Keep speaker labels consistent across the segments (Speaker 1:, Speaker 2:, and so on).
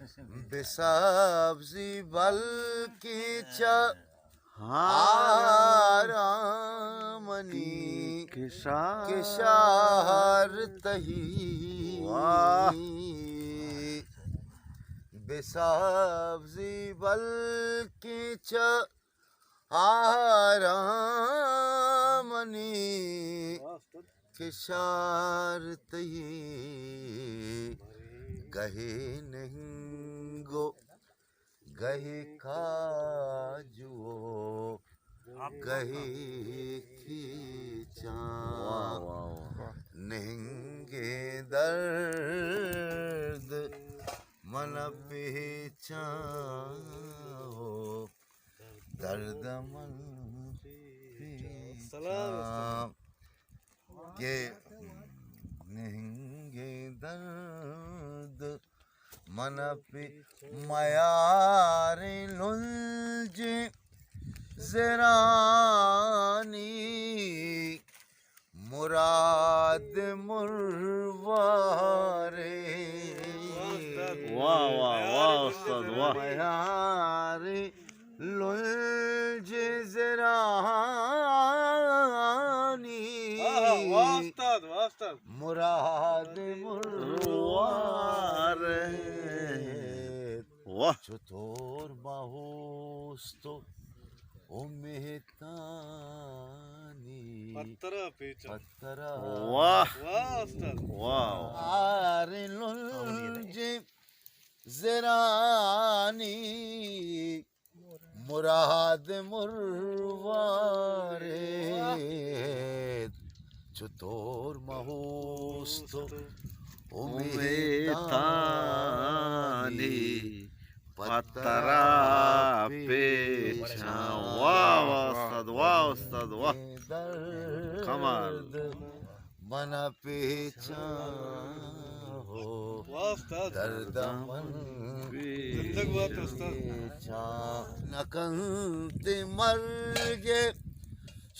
Speaker 1: बेसब्जी बल्कि आरामनी किशार तही बेसब्जी बल्कि आरामनी किशार तही गहे नहीं गो गहे काजुओ गहे खींचा नहेंगे दर्द मन पहचाओ दर्द मन पहचाओ के नहेंगे दर्द मन पे मयारे लुंजे ज़रानी मुराद मुरवारे
Speaker 2: वाह वाह वाह उस्ताद वाह
Speaker 1: मयारे लुंजे ज़रानी मुराद मुरवारे
Speaker 2: वाह
Speaker 1: चतुर बाहोस्तो उमेतानी पत्तरा
Speaker 2: वाह वाह
Speaker 1: आरे लुंजे ज़रानी मुराद मुरवारे चतुर महोस्तो
Speaker 2: उमेतानी पत्तरा पेचा वाह वाह उस्ताद वाह कमाल
Speaker 1: मन पेचा हो दर्द मन पेचा नकंते मर गे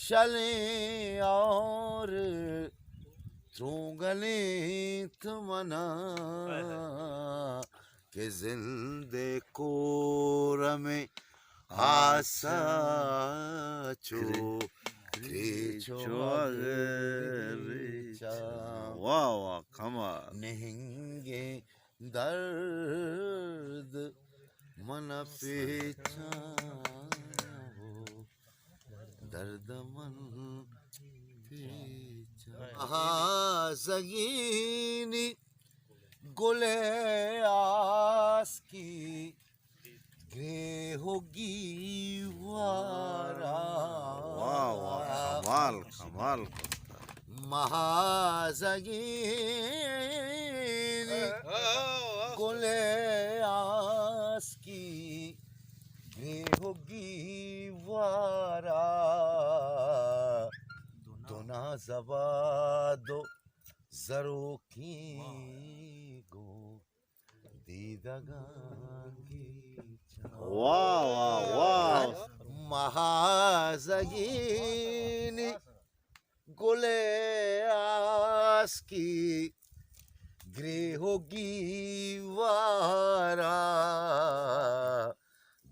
Speaker 1: शले और त्रुगले तुमना के जिंदे कोर में आसा चो
Speaker 2: वाह वाह कमाल
Speaker 1: नहेंगे दर्द मन पेचाओ दर्द मन पेचा ज़गीनी गुले आस की ग्रे होगी वारा
Speaker 2: वाह वाह कमाल कमाल
Speaker 1: महाज़गीनी गुले आस की ग्रे होगी वारा दोना ज़बादो ज़रो की गो दीदगांगी
Speaker 2: वाह वाह वाह
Speaker 1: महाज़गीनी गुले आस की ग्रे होगी वारा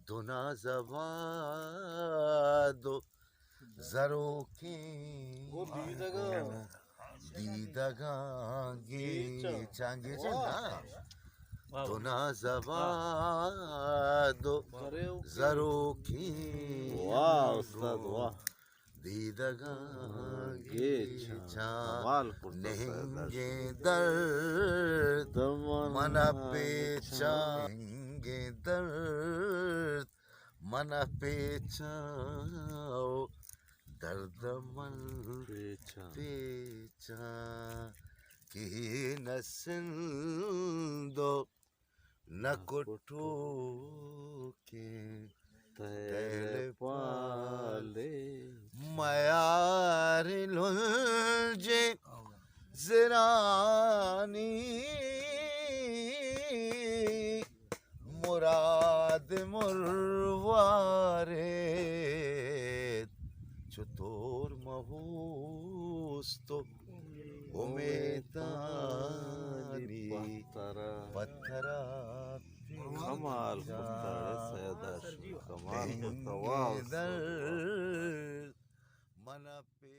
Speaker 1: दोना ज़बादो ज़रो की दीदगांगी चांगे चंगा दोना ज़बादो ज़रो की
Speaker 2: वाह उस्ताद वाह
Speaker 1: दीदगांगी
Speaker 2: कमाल
Speaker 1: नहेंगे दर्द मन पेचाएंगे दर्द मन पेचाओ दर्द मन पेचा की न सिंदो न कुटो के तैल
Speaker 2: पाले
Speaker 1: मयार लुंजे ज़रानी मुराद मुरवारे चतुर महोस्तो उमेतानी पत्थरा
Speaker 2: कमाल करता है सैयद हाशमी, कमाल करता, वाह उस्ताद, वाह।
Speaker 1: दर्द मन पे